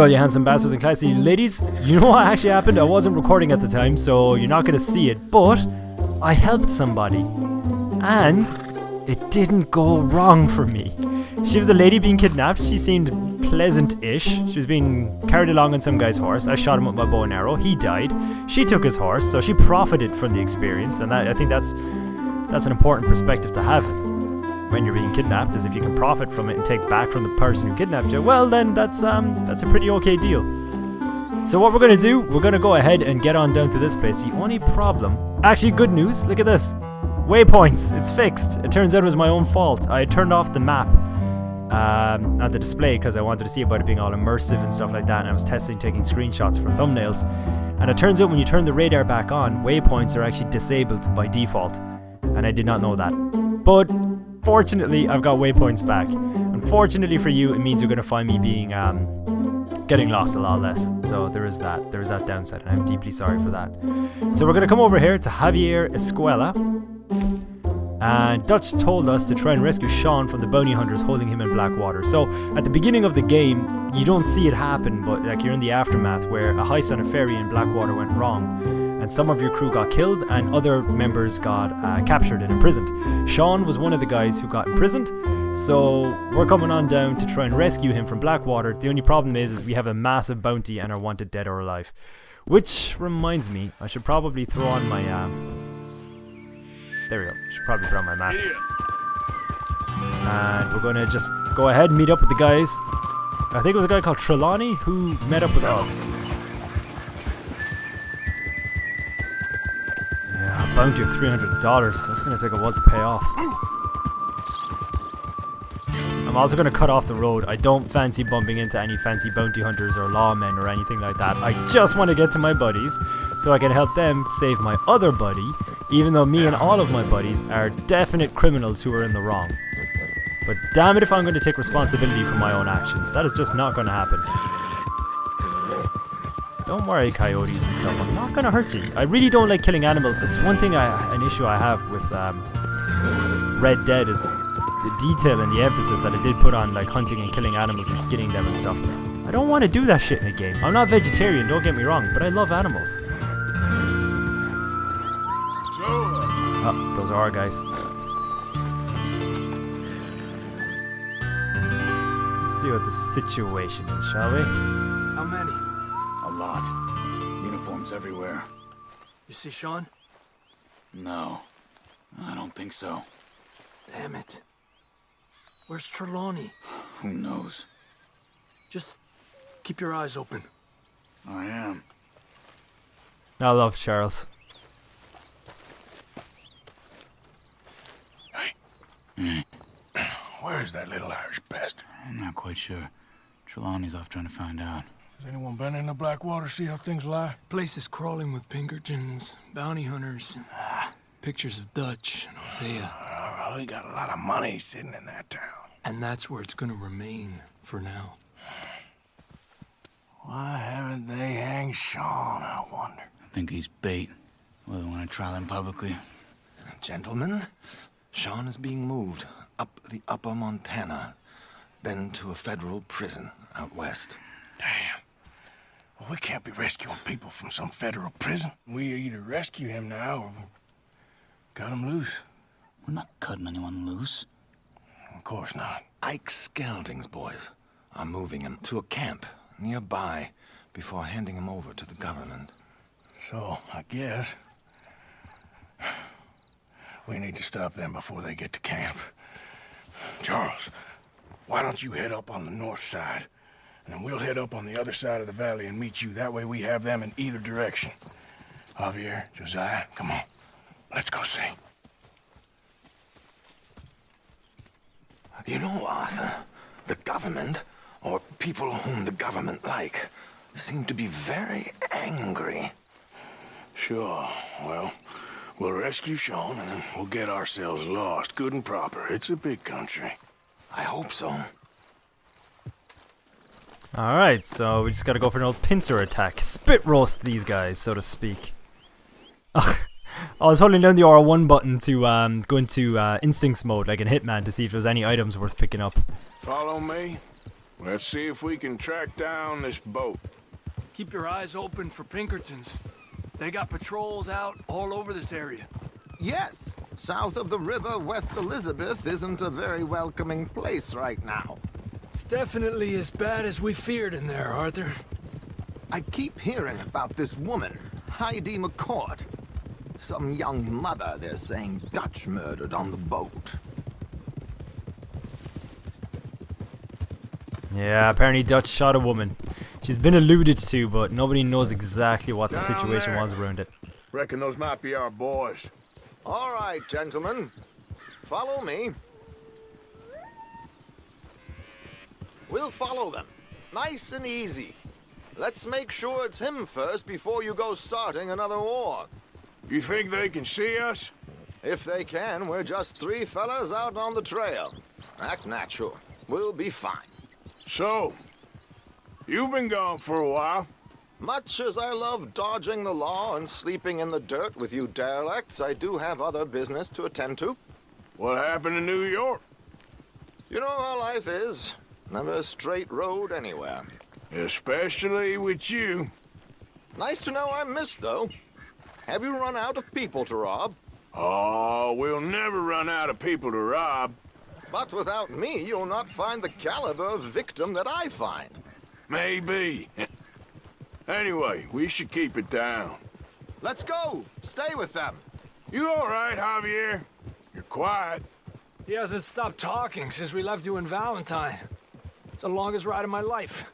all you handsome bastards and classy ladies. You know what actually happened? I wasn't recording at the time, so you're not going to see it, but I helped somebody. And it didn't go wrong for me. She was a lady being kidnapped. She seemed pleasant-ish. She was being carried along on some guy's horse. I shot him with my bow and arrow. He died. She took his horse, so she profited from the experience, and I think that's an important perspective to have when you're being kidnapped, is if you can profit from it and take back from the person who kidnapped you, well then that's a pretty okay deal. So what we're going to do, we're going to go ahead and get on down to this place. The only problem, actually good news, look at this. Waypoints, it's fixed. It turns out it was my own fault. I turned off the map on the display because I wanted to see about it being all immersive and stuff like that, and I was testing taking screenshots for thumbnails. And it turns out when you turn the radar back on, waypoints are actually disabled by default. And I did not know that. But fortunately, I've got waypoints back. Unfortunately for you, it means you're going to find me being getting lost a lot less. So there is that. There is that downside, and I'm deeply sorry for that. So we're going to come over here to Javier Escuela. And Dutch told us to try and rescue Sean from the bounty hunters holding him in Blackwater. So at the beginning of the game, you don't see it happen, but like you're in the aftermath where a heist on a ferry in Blackwater went wrong. And some of your crew got killed and other members got captured and imprisoned. Sean was one of the guys who got imprisoned, so we're coming on down to try and rescue him from Blackwater. The only problem is we have a massive bounty and are wanted dead or alive. Which reminds me, I should probably throw on my... there we go. Should probably throw on my mask. And we're going to just go ahead and meet up with the guys. I think it was a guy called Trelawny who met up with us. Yeah, a bounty of $300. That's going to take a while to pay off. I'm also going to cut off the road. I don't fancy bumping into any fancy bounty hunters or lawmen or anything like that. I just want to get to my buddies so I can help them save my other buddy, even though me and all of my buddies are definite criminals who are in the wrong. But damn it if I'm going to take responsibility for my own actions. That is just not going to happen. Don't worry, coyotes and stuff. I'm not going to hurt you. I really don't like killing animals. That's one thing, an issue I have with Red Dead is the detail and the emphasis that it did put on like hunting and killing animals and skinning them and stuff. I don't want to do that shit in a game. I'm not vegetarian, don't get me wrong, but I love animals. Oh, those are our guys. Let's see what the situation is, shall we? How many? A lot. Uniforms everywhere. You see Sean? No, I don't think so. Damn it. Where's Trelawny? Who knows? Just keep your eyes open. I am. I love Charles. Hey. Where is that little Irish bastard? I'm not quite sure. Trelawny's off trying to find out. Has anyone been in the Blackwater, see how things lie? Place is crawling with Pinkertons, bounty hunters, pictures of Dutch and Hosea. Well, we got a lot of money sitting in that town. And that's where it's gonna remain for now. Why haven't they hanged Sean, I wonder? I think he's bait. Well, they want to trial him publicly. Gentlemen, Sean is being moved up the upper Montana, then to a federal prison out west. Damn. Well, we can't be rescuing people from some federal prison. We either rescue him now or cut him loose. We're not cutting anyone loose. Of course not. Ike Skelding's boys are moving him to a camp nearby before handing him over to the government. So, I guess we need to stop them before they get to camp. Charles, why don't you head up on the north side, and then we'll head up on the other side of the valley and meet you. That way we have them in either direction. Javier, Josiah, come on. Let's go see. You know, Arthur, the government, or people whom the government like, seem to be very angry. Sure. Well, we'll rescue Sean, and then we'll get ourselves lost, good and proper. It's a big country. I hope so. Alright, so we just gotta go for an old pincer attack. Spit roast these guys, so to speak. I was holding down the R1 button to go into instincts mode, like in Hitman, to see if there's any items worth picking up. Follow me. Let's see if we can track down this boat. Keep your eyes open for Pinkertons. They got patrols out all over this area. Yes, south of the river, West Elizabeth isn't a very welcoming place right now. It's definitely as bad as we feared in there, Arthur. I keep hearing about this woman, Heidi McCourt. Some young mother, they're saying, Dutch murdered on the boat. Yeah, apparently Dutch shot a woman. She's been alluded to, but nobody knows exactly what the Down situation there. was around it. Reckon those might be our boys. All right, gentlemen. Follow me. We'll follow them. Nice and easy. Let's make sure it's him first before you go starting another war. You think they can see us? If they can, we're just 3 fellas out on the trail. Act natural. We'll be fine. So, you've been gone for a while. Much as I love dodging the law and sleeping in the dirt with you derelicts, I do have other business to attend to. What happened in New York? You know how life is. Never a straight road anywhere. Especially with you. Nice to know I'm missed, though. Have you run out of people to rob? Oh, we'll never run out of people to rob. But without me, you'll not find the caliber of victim that I find. Maybe. Anyway, we should keep it down. Let's go! Stay with them! You all right, Javier? You're quiet. He hasn't stopped talking since we left you in Valentine. It's the longest ride of my life.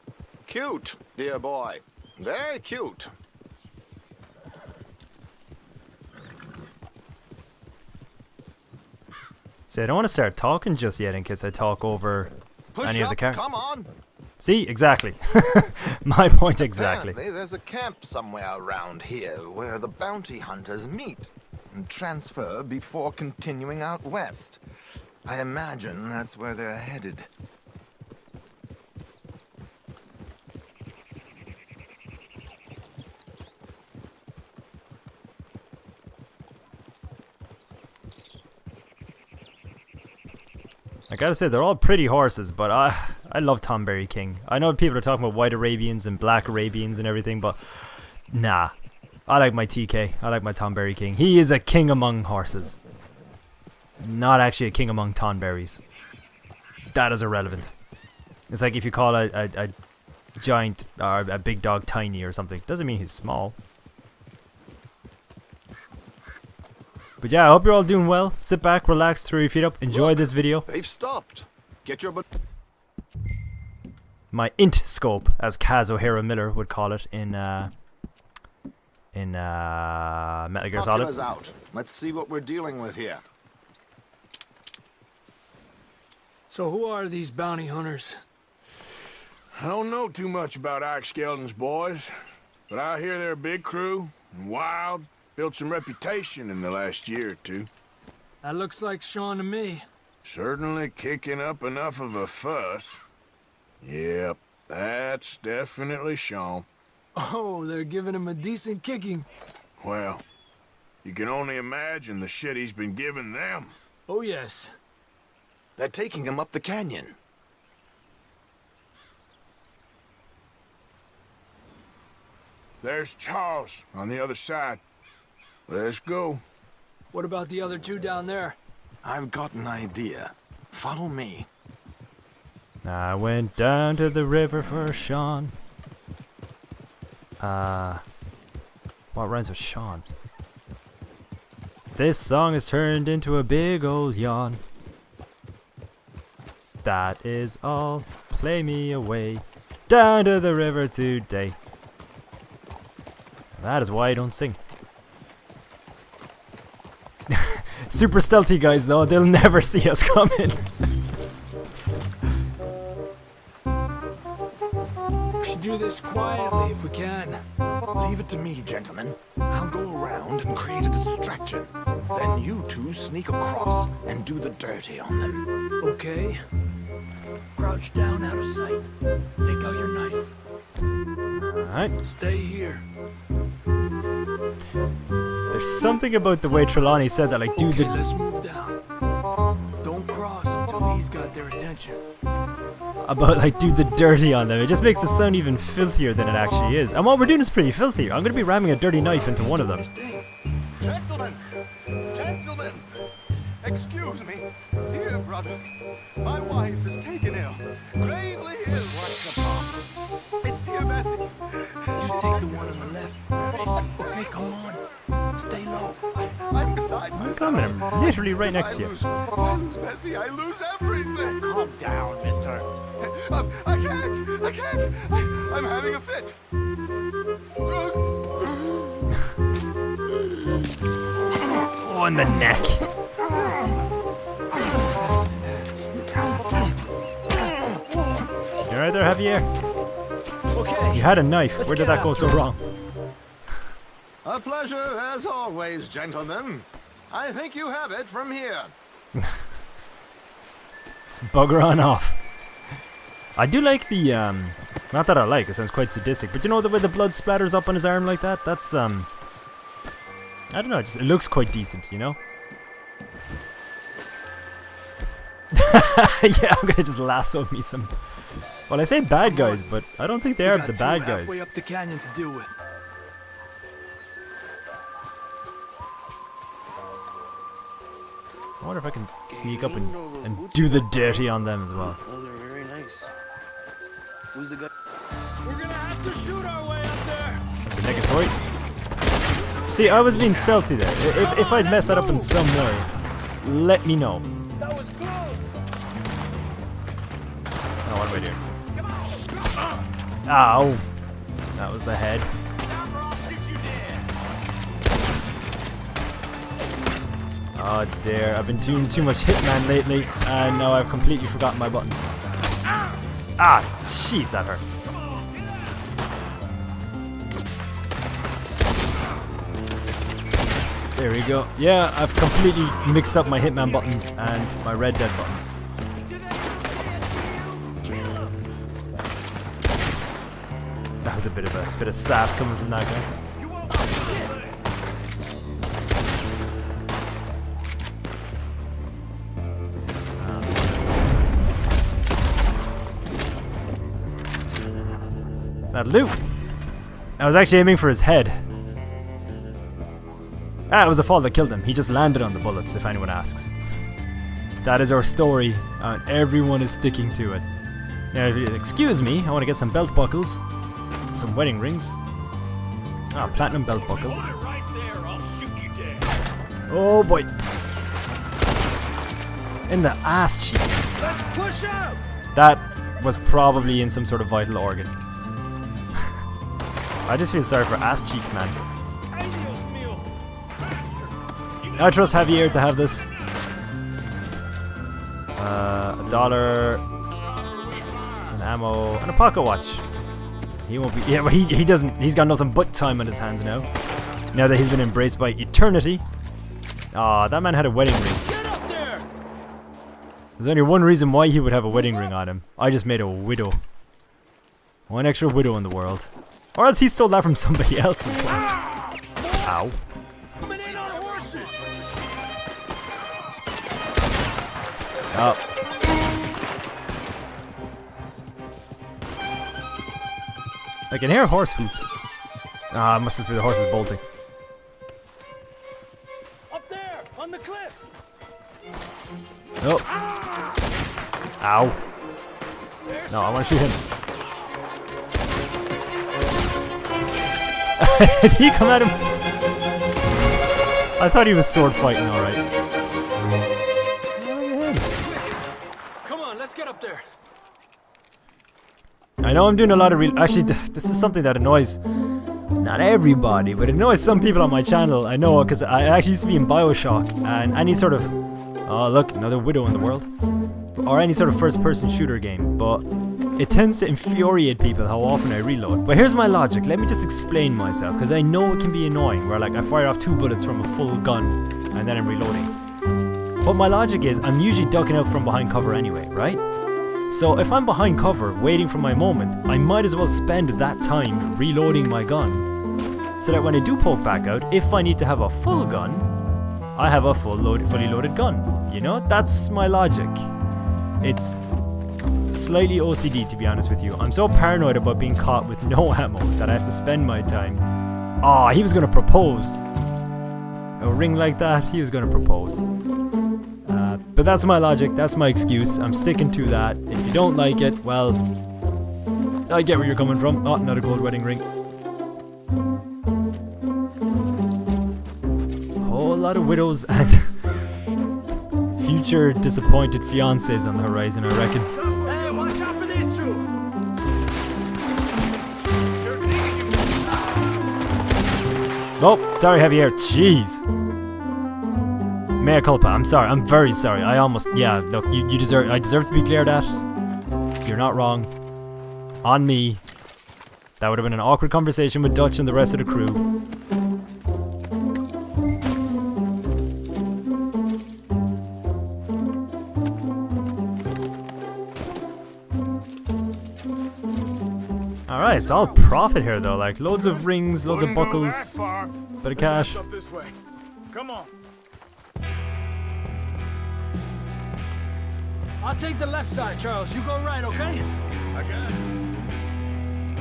Cute, dear boy. Very cute. See, I don't want to start talking just yet in case I talk over Push any up, of the characters. come on! See, exactly. My point exactly. Apparently, there's a camp somewhere around here where the bounty hunters meet and transfer before continuing out west. I imagine that's where they're headed. I gotta say, they're all pretty horses, but I love Tonberry King. I know people are talking about white Arabians and black Arabians and everything, but nah. I like my TK. I like my Tonberry King. He is a king among horses. Not actually a king among Tonberries. That is irrelevant. It's like if you call a giant or a big dog tiny or something. Doesn't mean he's small. But yeah, I hope you're all doing well. Sit back, relax, throw your feet up, enjoy Look, this video. They've stopped. Get your butt. My int scope, as Kaz O'Hara Miller would call it in Metal Gear Popula's Solid. out. Let's see what we're dealing with here. So who are these bounty hunters? I don't know too much about Ike Skelding's boys, but I hear they're a big crew and wild. Built some reputation in the last year or two. That looks like Sean to me. Certainly kicking up enough of a fuss. Yep, that's definitely Sean. Oh, they're giving him a decent kicking. Well, you can only imagine the shit he's been giving them. Oh, yes. They're taking him up the canyon. There's Charles on the other side. Let's go. What about the other 2 down there? I've got an idea. Follow me. I went down to the river for Sean. What rhymes with Sean? This song is turned into a big old yawn. That is all. Play me away. Down to the river today. That is why I don't sing. Super stealthy guys though, they'll never see us coming. We should do this quietly if we can. Leave it to me, gentlemen. I'll go around and create a distraction. Then you 2 sneak across and do the dirty on them. Okay. Crouch down out of sight. Take out your knife. Alright. Stay here. There's something about the way Trelawny said that, like, do Okay, the... let's move down. Don't cross until he's got their attention. about like do the dirty on them. It just makes it sound even filthier than it actually is. And what we're doing is pretty filthy. I'm gonna be ramming a dirty knife into one of them. Gentlemen! Gentlemen! Excuse me, dear brothers. My wife is taken ill. Gravely ill. What's the problem? It's dear Bessie. Take the one on the left. Okay, come on. Stay low. I'm beside myself. Coming, I'm literally right next to you. I lose Bessie, I lose everything. Calm down, mister. I can't. I'm having a fit. Oh, in the neck. You alright there, Javier? Okay. You had a knife. Where did get that go so wrong? A pleasure as always, gentlemen. I think you have it from here. Let's bugger on off. I do like the, not that I like, it sounds quite sadistic, but you know the way the blood splatters up on his arm like that? That's, I don't know, it looks quite decent, you know? Yeah, I'm gonna just lasso me some... Well, I say bad guys, but I don't think they are the bad guys. Halfway up the canyon to deal with. I wonder if I can sneak up and do the dirty on them as well. Those are very nice. Who's the guy? We're gonna have to shoot our way up there. That's a negatory. See, I was being stealthy there. If I'd mess that up in some way, let me know. That was close. Oh, what am I doing? Ow! That was the head. Oh dear, I've been doing too much Hitman lately, and now I've completely forgotten my buttons. Ah, jeez, that hurt. There we go. Yeah, I've completely mixed up my Hitman buttons and my Red Dead buttons. That was a bit of sass coming from that guy. That'll do. I was actually aiming for his head. Ah, it was a fall that killed him. He just landed on the bullets, if anyone asks. That is our story, and everyone is sticking to it. Now, if you excuse me, I want to get some belt buckles, some wedding rings. Ah, platinum belt buckle. Oh boy. In the ass cheek. Let's push out. That was probably in some sort of vital organ. I just feel sorry for ass cheek, man. I trust Javier to have this. $1, an ammo, and a pocket watch. He won't be. Yeah, but he doesn't. He's got nothing but time on his hands now. Now that he's been embraced by eternity. Ah, that man had a wedding ring. Get up there. There's only one reason why he would have a wedding ring on him. I just made a widow. One extra widow in the world. Or else he stole that from somebody else as well. Ow. Coming in on horses. Oh. I can hear horse hoofs. Ah, it must just be the horses bolting. Up there, on the cliff. Oh. Ow. No, I want to shoot him. Did he come at him? I thought he was sword fighting, alright. Come on, let's get up there. I know I'm doing a lot of actually, this is something that annoys not everybody, but it annoys some people on my channel. I know, because I actually used to be in Bioshock, and any sort of... Oh, look, another widow in the world. Or any sort of first-person shooter game, but it tends to infuriate people how often I reload. But here's my logic. Let me just explain myself, because I know it can be annoying, where like I fire off 2 bullets from a full gun, and then I'm reloading. But my logic is, I'm usually ducking out from behind cover anyway, right? So if I'm behind cover, waiting for my moment, I might as well spend that time reloading my gun, so that when I do poke back out, if I need to have a full gun, I have a fully loaded gun. You know, that's my logic. It's slightly OCD, to be honest with you. I'm so paranoid about being caught with no ammo that I have to spend my time. Oh, he was going to propose. A ring like that, he was going to propose. But that's my logic, that's my excuse. I'm sticking to that. If you don't like it, well, I get where you're coming from. Oh, not a gold wedding ring. Whole lot of widows and future disappointed fiancés on the horizon, I reckon. Hey, watch out for these two! Oh, sorry, Javier. Jeez. Mea culpa. I'm sorry. I'm very sorry. I almost... Yeah, look, you deserve... I deserve to be cleared at. You're not wrong. On me. That would have been an awkward conversation with Dutch and the rest of the crew. Alright, it's all profit here though, like loads of rings, loads of buckles, bit of cash. Come on. I'll take the left side, Charles. You go right, okay? I got it.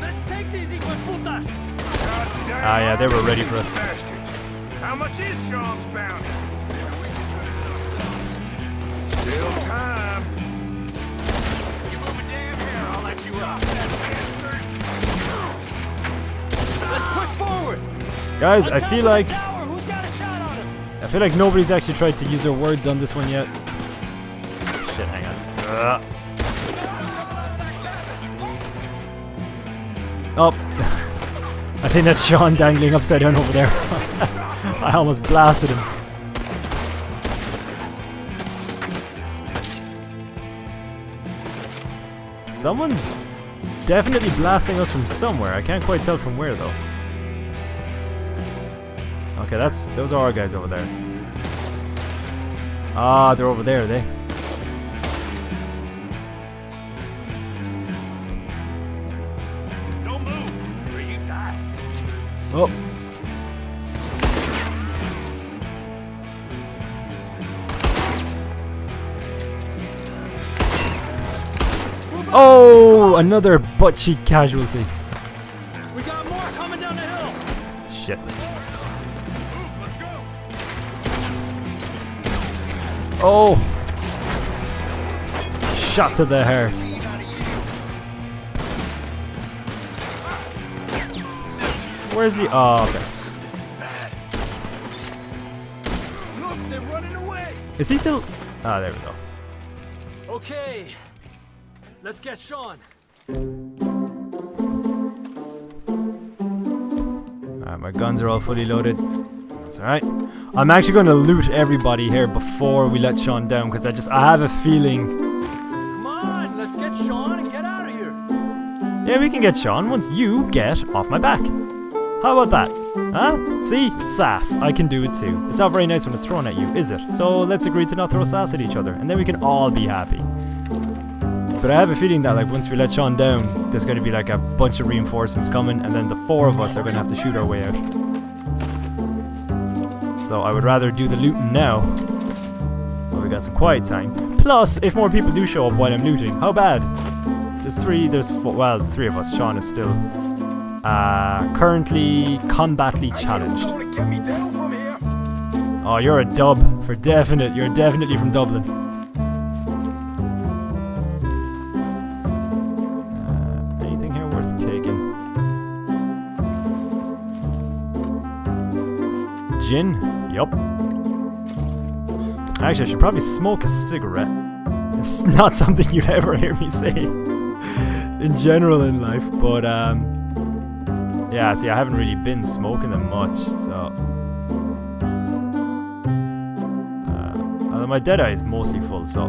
Let's take these putas! Ah yeah, they were ready for us. How much is Sean's bounty? Still time. You move a damn hair, I'll let you up. Let's push forward! Guys, I feel like... Tower, who's got a shot on him? I feel like nobody's actually tried to use their words on this one yet. Shit, hang on. Oh, I think that's Sean dangling upside down over there. I almost blasted him. Someone's definitely blasting us from somewhere. I can't quite tell from where though. Okay, those are our guys over there. Ah, they're over there, are they? Don't move, or you die. Oh. Oh, another butt cheek casualty. We got more coming down the hill! Shit. Move, let's go. Oh. Shot to the heart. Where's he? Oh, okay. This is bad. Look, they're running away! Is he still? Ah, there we go. Okay, let's get Sean. Alright, my guns are all fully loaded. That's alright. I'm actually going to loot everybody here before we let Sean down because I have a feeling. Come on, let's get Sean and get out of here. Yeah, we can get Sean once you get off my back. How about that? Huh? See? Sass. I can do it too. It's not very nice when it's thrown at you, is it? So let's agree to not throw sass at each other, and then we can all be happy. But I have a feeling that like once we let Sean down, there's going to be like a bunch of reinforcements coming, and then the four of us are going to have to shoot our way out. So I would rather do the looting now, while we got some quiet time. Plus, if more people do show up while I'm looting, how bad? There's four, well, three of us. Sean is still currently combatly challenged. Get me down from here. Oh, you're a dub for definite. You're definitely from Dublin. Anything here worth taking? Gin? Yup. Actually, I should probably smoke a cigarette. It's not something you'd ever hear me say in general in life, but yeah, see, I haven't really been smoking them much, so although my Deadeye is mostly full, so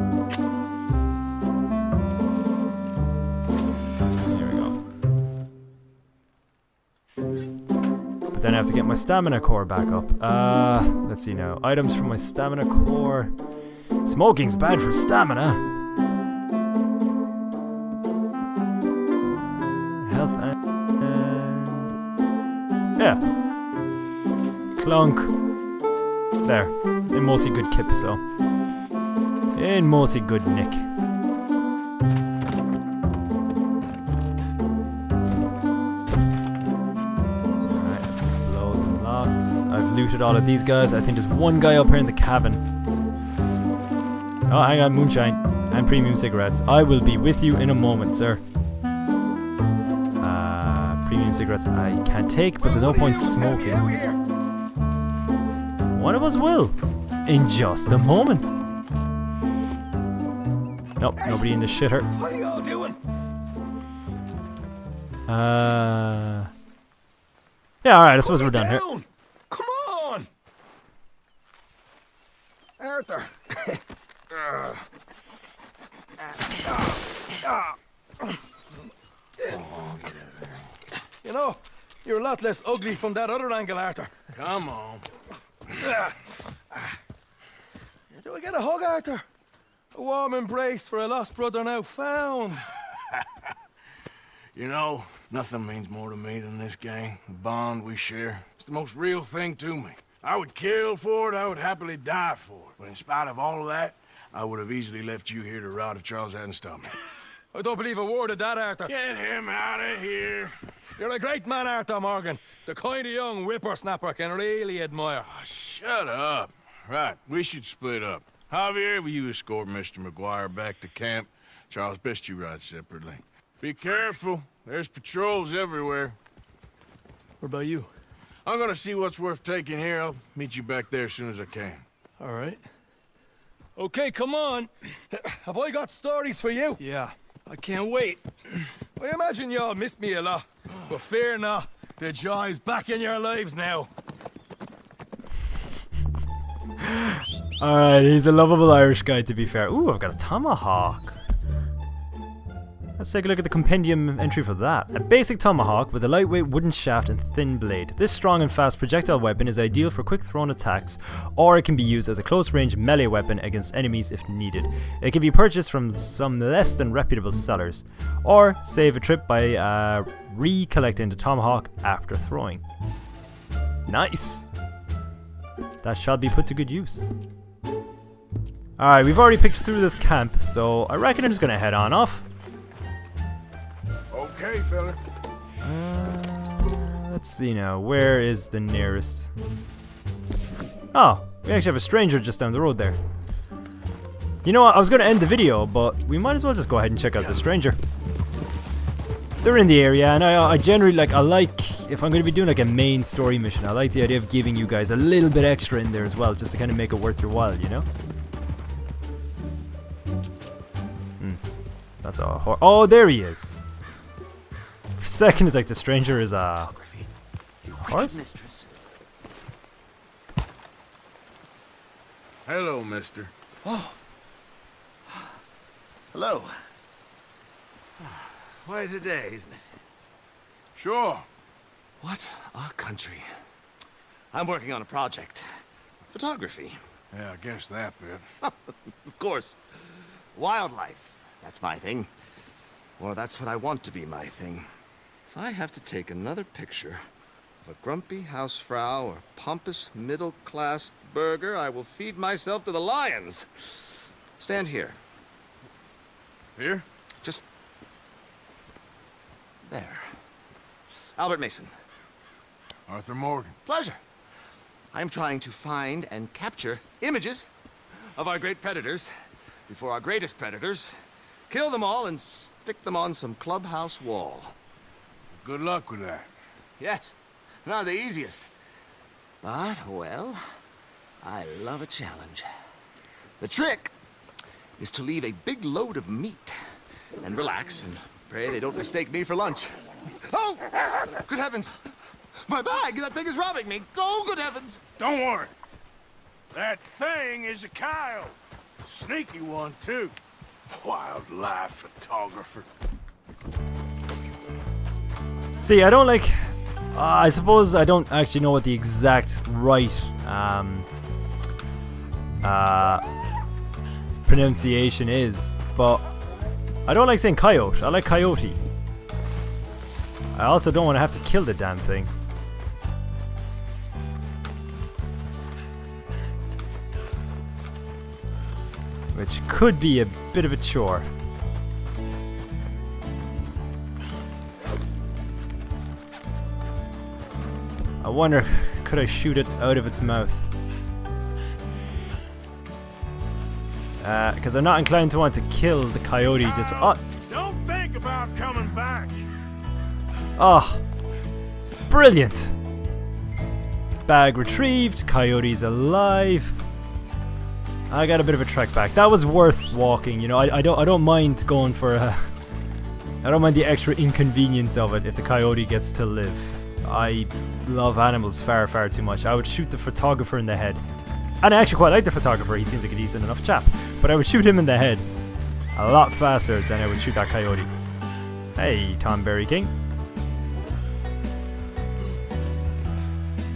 here we go. But then I have to get my stamina core back up. Let's see now. Items from my stamina core. Smoking's bad for stamina. Health and yeah. Clunk. There. In mostly good kip, so. In mostly good nick. I've looted all of these guys. I think there's one guy up here in the cabin. Oh, hang on, moonshine and premium cigarettes. I will be with you in a moment, sir. Premium cigarettes I can't take, but there's no point smoking. One of us will. In just a moment. Nope, nobody in the shitter. What are y'all doing? Yeah, alright, I suppose we're done here. Come on! Arthur. You know, you're a lot less ugly from that other angle, Arthur. Come on. Do I get a hug, Arthur? A warm embrace for a lost brother now found. You know, nothing means more to me than this gang, the bond we share. It's the most real thing to me. I would kill for it, I would happily die for it. But in spite of all of that, I would have easily left you here to rot if Charles hadn't stopped me. I don't believe a word of that, Arthur. Get him out of here. You're a great man, Arthur Morgan. The kind of young whippersnapper I can really admire. Oh, shut up. Right, we should split up. Javier, will you escort Mr. MacGuire back to camp? Charles, best you ride separately. Be careful. There's patrols everywhere. What about you? I'm gonna see what's worth taking here. I'll meet you back there as soon as I can. All right. Okay, come on. Have I got stories for you? Yeah, I can't wait. I imagine y'all missed me a lot, but fear not. The joy's back in your lives now. Alright, he's a lovable Irish guy, to be fair. Ooh, I've got a tomahawk. Let's take a look at the compendium entry for that. A basic tomahawk with a lightweight wooden shaft and thin blade. This strong and fast projectile weapon is ideal for quick thrown attacks, or it can be used as a close-range melee weapon against enemies if needed. It can be purchased from some less than reputable sellers, or save a trip by recollecting the tomahawk after throwing. Nice! That shall be put to good use. Alright, we've already picked through this camp, so I reckon I'm just gonna head on off. Okay, fella. Let's see now, where is the nearest? Oh, we actually have a stranger just down the road there. You know what, I was gonna end the video, but we might as well just go ahead and check out the stranger. They're in the area, and I generally if I'm going to be doing like a main story mission, I like the idea of giving you guys a little bit extra in there as well, just to kind of make it worth your while, you know? That's a oh, there he is. For a second, it's like the stranger is a horse? Hello, mister. Oh. Hello. Quite a day, isn't it? Sure. What a country. I'm working on a project. Photography. Yeah, I guess that bit. Of course. Wildlife. That's my thing. Or that's what I want to be my thing. If I have to take another picture of a grumpy housefrau or pompous middle-class burgher, I will feed myself to the lions. Stand here. Here? Just... there. Albert Mason. Arthur Morgan. Pleasure. I'm trying to find and capture images of our great predators before our greatest predators kill them all and stick them on some clubhouse wall. Good luck with that. Yes, not the easiest. But, well, I love a challenge. The trick is to leave a big load of meat and relax and pray they don't mistake me for lunch. Oh! Good heavens! My bag! That thing is robbing me! Oh, good heavens! Don't worry. That thing is a coyote. Sneaky one, too. Wildlife photographer. See, I don't like... I suppose I don't actually know what the exact right pronunciation is, but I don't like saying coyote. I like coyote. I also don't want to have to kill the damn thing. Which could be a bit of a chore. I wonder, could I shoot it out of its mouth? Because I'm not inclined to want to kill the coyote. Just Don't think about coming back. oh, brilliant! Bag retrieved. Coyote's alive. I got a bit of a trek back. That was worth walking. You know, I don't mind going for a. I don't mind the extra inconvenience of it if the coyote gets to live. I love animals far, far too much. I would shoot the photographer in the head. And I actually quite like the photographer. He seems like a decent enough chap. But I would shoot him in the head a lot faster than I would shoot that coyote. Hey, Tom Berry King.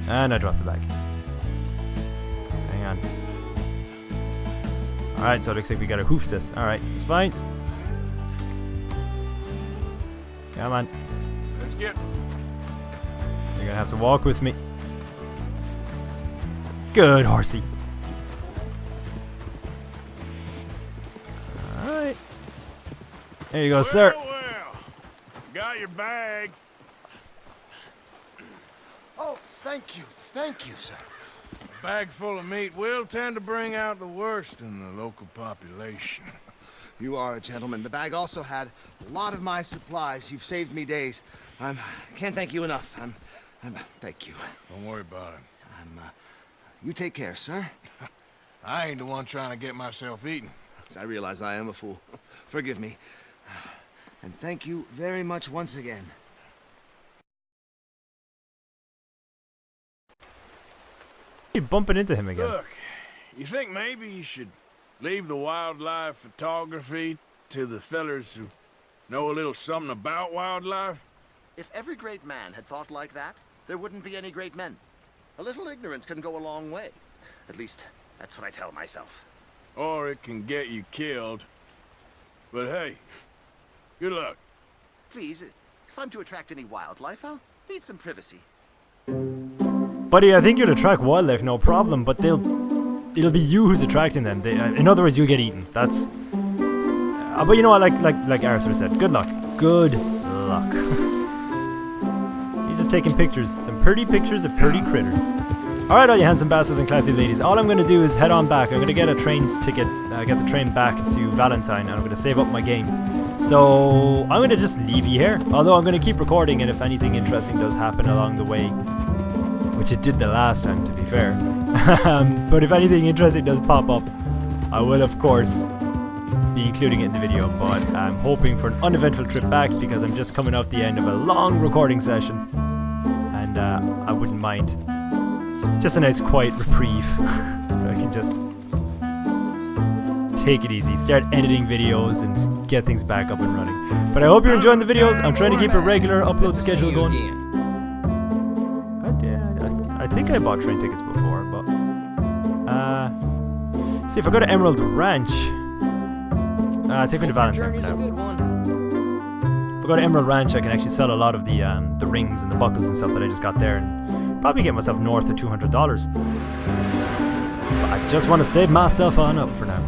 And I dropped the bag. Hang on. Alright, so it looks like we gotta hoof this. Alright, it's fine. Come on. Let's get. You're gonna have to walk with me. Good horsey. Alright. There you go, sir. Well. Got your bag. Oh, thank you, sir. A bag full of meat will tend to bring out the worst in the local population. You are a gentleman. The bag also had a lot of my supplies. You've saved me days. Can't thank you enough. Thank you. Don't worry about it. You take care, sir. I ain't the one trying to get myself eaten. I realize I am a fool. Forgive me. And thank you very much once again. You're bumping into him again. Look, you think maybe you should leave the wildlife photography to the fellers who know a little something about wildlife? If every great man had thought like that, there wouldn't be any great men. A little ignorance can go a long way. At least, that's what I tell myself. Or it can get you killed. But hey, good luck. Please, if I'm to attract any wildlife, I'll need some privacy. Buddy, I think you'll attract wildlife, no problem, but it'll be you who's attracting them. In other words, you'll get eaten. That's... but you know what, like Arthur said, good luck. Good luck. He's just taking pictures. Some pretty pictures of pretty critters. Alright, all you handsome bastards and classy ladies, all I'm going to do is head on back. I'm going to get a train ticket, get the train back to Valentine, and I'm going to save up my game. So, I'm going to just leave you here. Although I'm going to keep recording it if anything interesting does happen along the way. Which it did the last time, to be fair. But if anything interesting does pop up, I will, of course, be including it in the video. But I'm hoping for an uneventful trip back because I'm just coming off the end of a long recording session. And I wouldn't mind just a nice quiet reprieve. So I can just take it easy, start editing videos and get things back up and running. But I hope you're enjoying the videos. I'm trying to keep a regular upload schedule going. I think I bought train tickets before, but see if I go to Emerald Ranch. Take me to Valentine for now. If I go to Emerald Ranch, I can actually sell a lot of the rings and the buckles and stuff that I just got there, and probably get myself north of $200. But I just want to save myself on up for now.